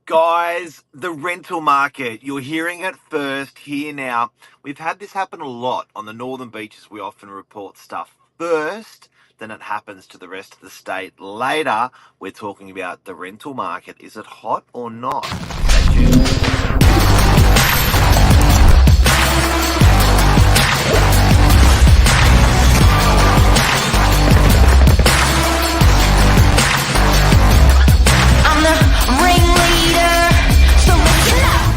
Guys, the rental market, you're hearing it first here now. We've had this happen a lot on the northern beaches. We often report stuff first, then it happens to the rest of the state later. We're talking about the rental market. Is it hot or not? Stay tuned. I'm the ringleader, so listen up.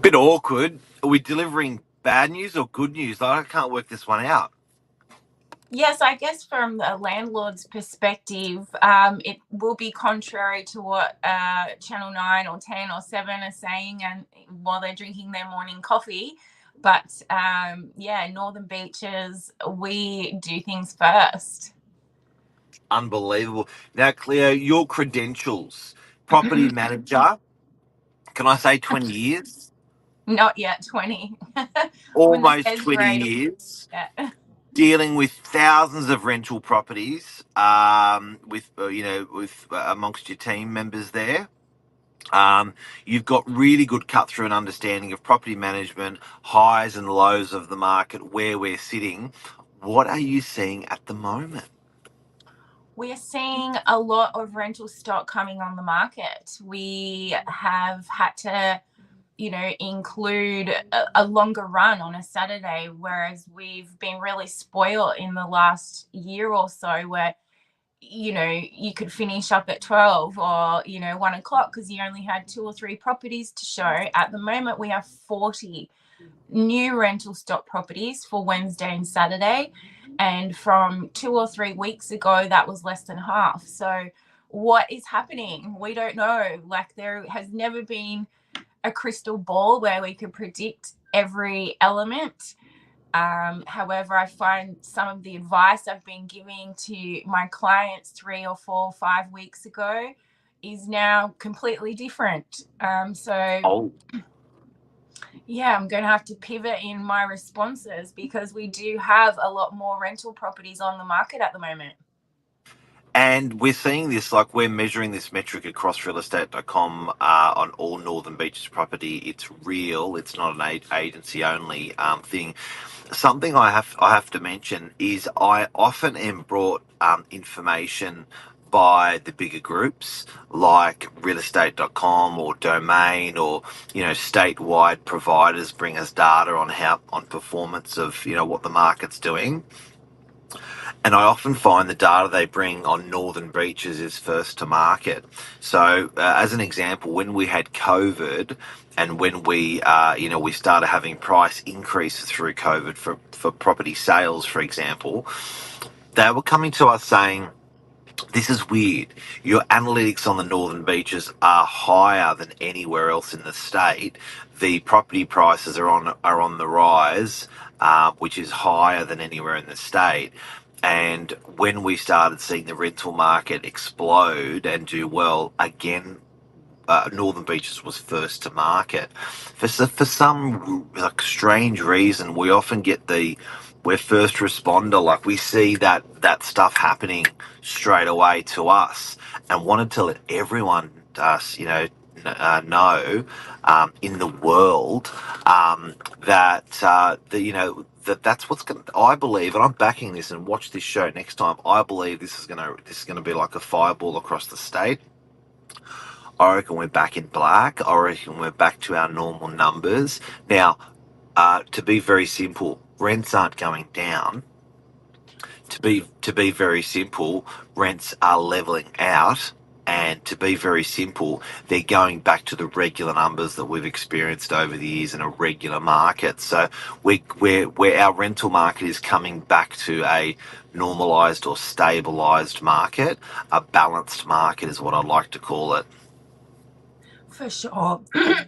Bit awkward. Are we delivering bad news or good news? I can't work this one out. Yes, I guess from the landlord's perspective, it will be contrary to what Channel 9 or 10 or 7 are saying, and while they're drinking their morning coffee. But Northern Beaches, we do things first. Unbelievable. Now, Cleo, your credentials, property manager, can I say 20 years? Not yet 20. Almost 20 years. Yeah. Dealing with thousands of rental properties, with amongst your team members there. You've got really good cut through and understanding of property management, highs and lows of the market, where we're sitting. What are you seeing at the moment? We're seeing a lot of rental stock coming on the market. We have had to, include a longer run on a Saturday, whereas we've been really spoiled in the last year or so where, you could finish up at 12 or, 1 o'clock because you only had 2 or 3 properties to show. At the moment, we have 40 new rental stock properties for Wednesday and Saturday. And from 2 or 3 weeks ago, that was less than half. So what is happening? We don't know. Like, there has never been a crystal ball where we could predict every element. However, I find some of the advice I've been giving to my clients 3 or 4 or 5 weeks ago is now completely different. Yeah, I'm going to have to pivot in my responses because we do have a lot more rental properties on the market at the moment. And we're seeing this, like we're measuring this metric across realestate.com on all Northern Beaches property. It's real. It's not an agency only thing. Something I have to mention is I often am brought information by the bigger groups like realestate.com or Domain or statewide providers bring us data on performance of what the market's doing. And I often find the data they bring on Northern Beaches is first to market. So as an example, when we had COVID and when we started having price increases through COVID for property sales, for example, they were coming to us saying, this is weird. Your analytics on the Northern Beaches are higher than anywhere else in the state. The property prices are on the rise, which is higher than anywhere in the state. And when we started seeing the rental market explode and do well again, Northern Beaches was first to market. For some strange reason, we often get we're first responder. Like we see that stuff happening straight away to us, and wanted to let everyone know in the world that's what's going to, I believe, and I'm backing this, and watch this show next time. I believe this is going to be like a fireball across the state. I reckon we're back in black. I reckon we're back to our normal numbers. Now, to be very simple, rents aren't going down. To be very simple, rents are leveling out. And to be very simple, they're going back to the regular numbers that we've experienced over the years in a regular market. So where our rental market is coming back to a normalised or stabilised market, a balanced market is what I'd like to call it. For sure.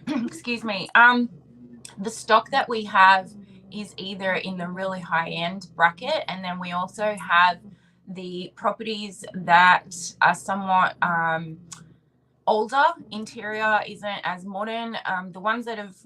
Excuse me. The stock that we have is either in the really high end bracket, and then we also have the properties that are somewhat older. Interior isn't as modern. The ones that have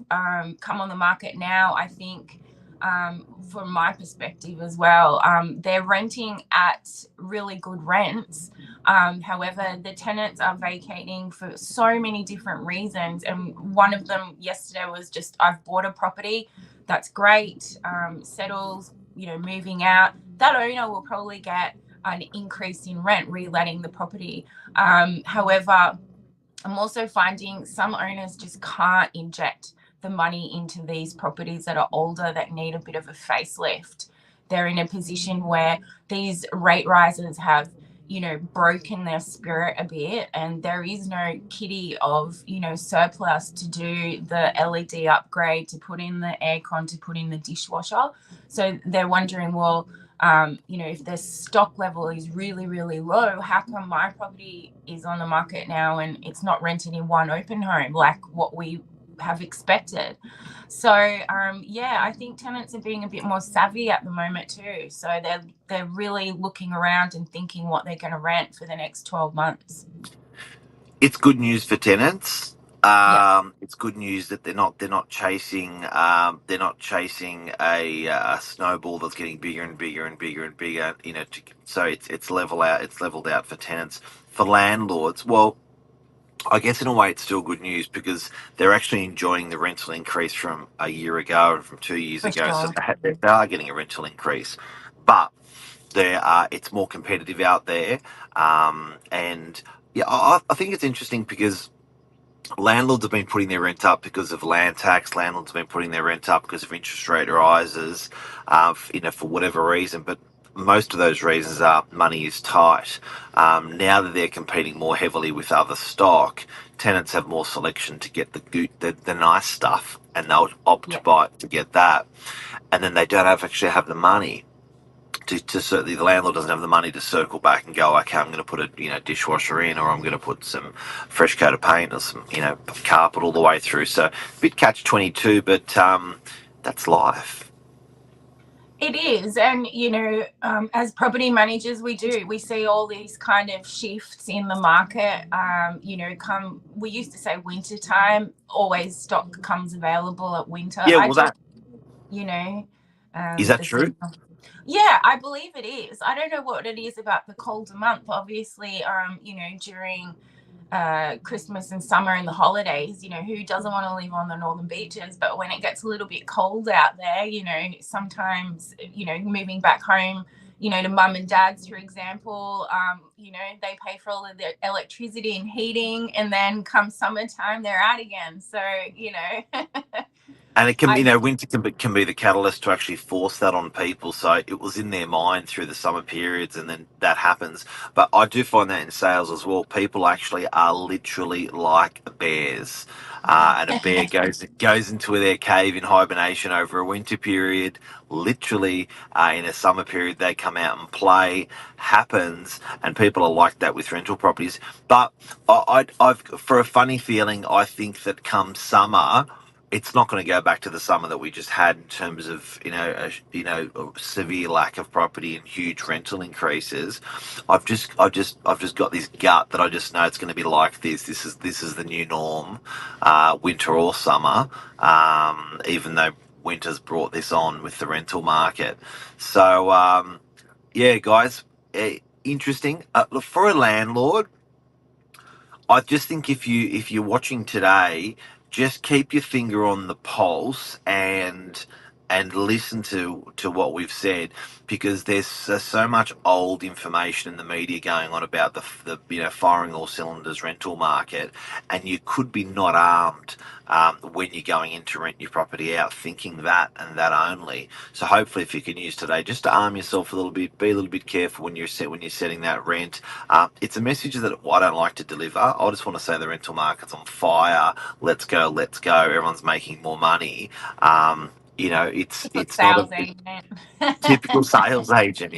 come on the market now, I think from my perspective as well. They're renting at really good rents. However, the tenants are vacating for so many different reasons. And one of them yesterday was just, I've bought a property, that's great, settles, moving out. That owner will probably get an increase in rent reletting the property. However, I'm also finding some owners just can't inject the money into these properties that are older, that need a bit of a facelift. They're in a position where these rate rises have, broken their spirit a bit, and there is no kitty of, surplus to do the LED upgrade, to put in the aircon, to put in the dishwasher. So they're wondering, well, if the stock level is really, really low, how come my property is on the market now and it's not rented in one open home like what we have expected? So I think tenants are being a bit more savvy at the moment too. So they're really looking around and thinking what they're going to rent for the next 12 months. It's good news for tenants. Yeah. It's good news that they're not chasing a snowball that's getting bigger and bigger and bigger and bigger. So it's leveled out for tenants. For landlords, well, I guess in a way it's still good news because they're actually enjoying the rental increase from a year ago and from 2 years For ago. So sure. they are getting a rental increase, but it's more competitive out there. And yeah, I think it's interesting because landlords have been putting their rent up because of land tax. Landlords have been putting their rent up because of interest rate rises, for whatever reason. But most of those reasons are money is tight. Now that they're competing more heavily with other stock, tenants have more selection to get the nice stuff, and they'll opt to get that. And then they don't actually have the money to certainly, the landlord doesn't have the money to circle back and go, okay, I'm going to put a dishwasher in, or I'm going to put some fresh coat of paint or some carpet all the way through. So a bit catch-22, but that's life. It is. And, as property managers, we see all these kind of shifts in the market. We used to say winter time, always stock comes available at winter. Yeah, well, is that true? Yeah, I believe it is. I don't know what it is about the colder month. Obviously, during Christmas and summer and the holidays, who doesn't want to live on the northern beaches? But when it gets a little bit cold out there, sometimes, moving back home, to mum and dad's, for example, they pay for all of their electricity and heating, and then come summertime, they're out again. So, And it can be, winter can be the catalyst to actually force that on people. So it was in their mind through the summer periods, and then that happens. But I do find that in sales as well. People actually are literally like bears, and a bear goes into their cave in hibernation over a winter period. Literally, in a summer period, they come out and play. Happens, and people are like that with rental properties. But I've for a funny feeling, I think that come summer, it's not going to go back to the summer that we just had in terms of a severe lack of property and huge rental increases. I've just got this gut that I just know it's going to be like this. This is the new norm, winter or summer. Even though winter's brought this on with the rental market. So yeah, guys, interesting. Look, for a landlord, I just think if you're watching today, just keep your finger on the pulse and listen to what we've said, because there's so much old information in the media going on about the firing all cylinders rental market, and you could be not armed when you're going in to rent your property out, thinking that and that only. So hopefully, if you can use today just to arm yourself a little bit, be a little bit careful when you're setting that rent. It's a message that I don't like to deliver. I just want to say the rental market's on fire. Let's go. Everyone's making more money. It's not a typical sales agent.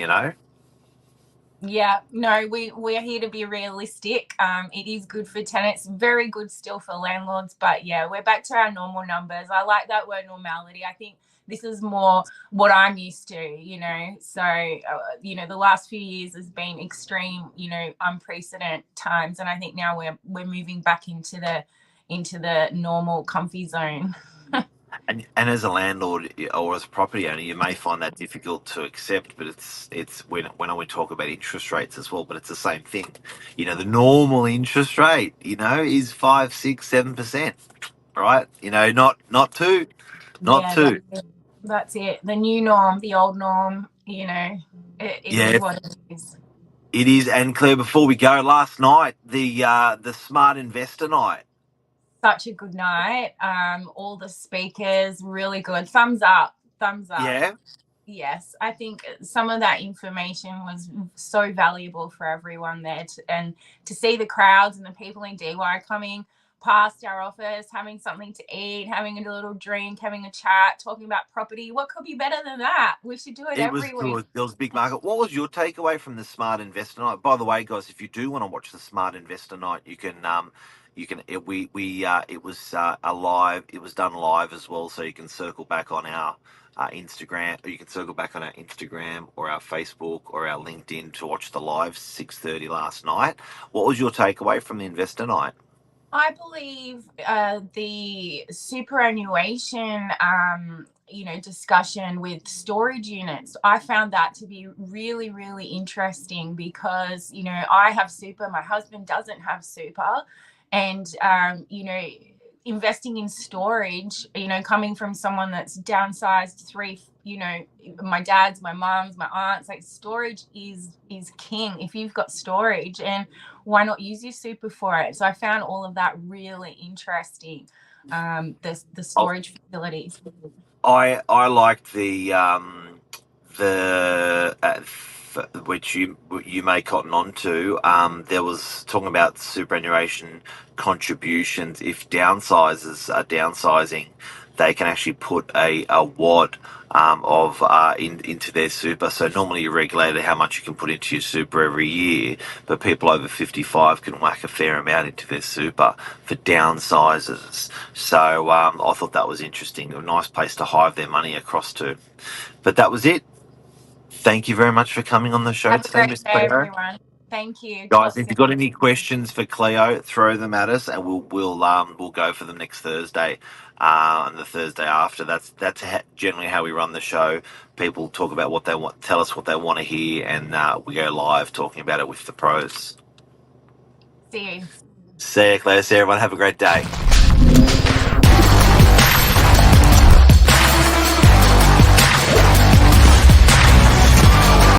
Yeah, no, we're here to be realistic. It is good for tenants, very good still for landlords, but yeah, we're back to our normal numbers. I like that word, normality. I think this is more what I'm used to, So, the last few years has been extreme, unprecedented times, and I think now we're moving back into the normal, comfy zone. And as a landlord or as a property owner, you may find that difficult to accept. But it's when we talk about interest rates as well. But it's the same thing. You know, the normal interest rate, you know, is 5, 6, 7%. Right? You know, not two, not Yeah, two. that's it. The new norm, the old norm. You know, it is Yeah, what it is. it is. And Claire, before we go, last night the Smart Investor Night. Such a good night. All the speakers really good. Thumbs up. Thumbs up. Yeah. Yes, I think some of that information was so valuable for everyone there, and to see the crowds and the people in DY coming past our office, having something to eat, having a little drink, having a chat, talking about property. What could be better than that? We should do it It was every week. good. There was a big market. What was your takeaway from the Smart Investor Night? By the way, guys, if you do want to watch the Smart Investor Night, you can it was a live. It was done live as well, so you can circle back on our Instagram, or you can circle back on our Instagram or our Facebook or our LinkedIn to watch the live 6:30 last night. What was your takeaway from the Investor Night? I believe the superannuation, discussion with storage units, I found that to be really, really interesting because, I have super, my husband doesn't have super. And, investing in storage, coming from someone that's downsized three, my dad's, my mom's, my aunt's, like storage is king if you've got storage, and why not use your super for it? So I found all of that really interesting. The storage facilities. I liked which you may cotton on to. There was talking about superannuation contributions. If downsizers are downsizing, they can actually put a wad into their super. So normally you're regulated how much you can put into your super every year, but people over 55 can whack a fair amount into their super for downsizers. So I thought that was interesting. A nice place to hive their money across to. But that was it. Thank you very much for coming on the show Have a today, great Miss day, Cleo. everyone. Thank you. Guys, Talk if you've soon. got any questions for Cleo, throw them at us, and we'll go for them next Thursday, and the Thursday after. That's generally how we run the show. People talk about what they want, tell us what they want to hear, and we go live talking about it with the pros. See you. See you, Cleo. See you, everyone. Have a great day.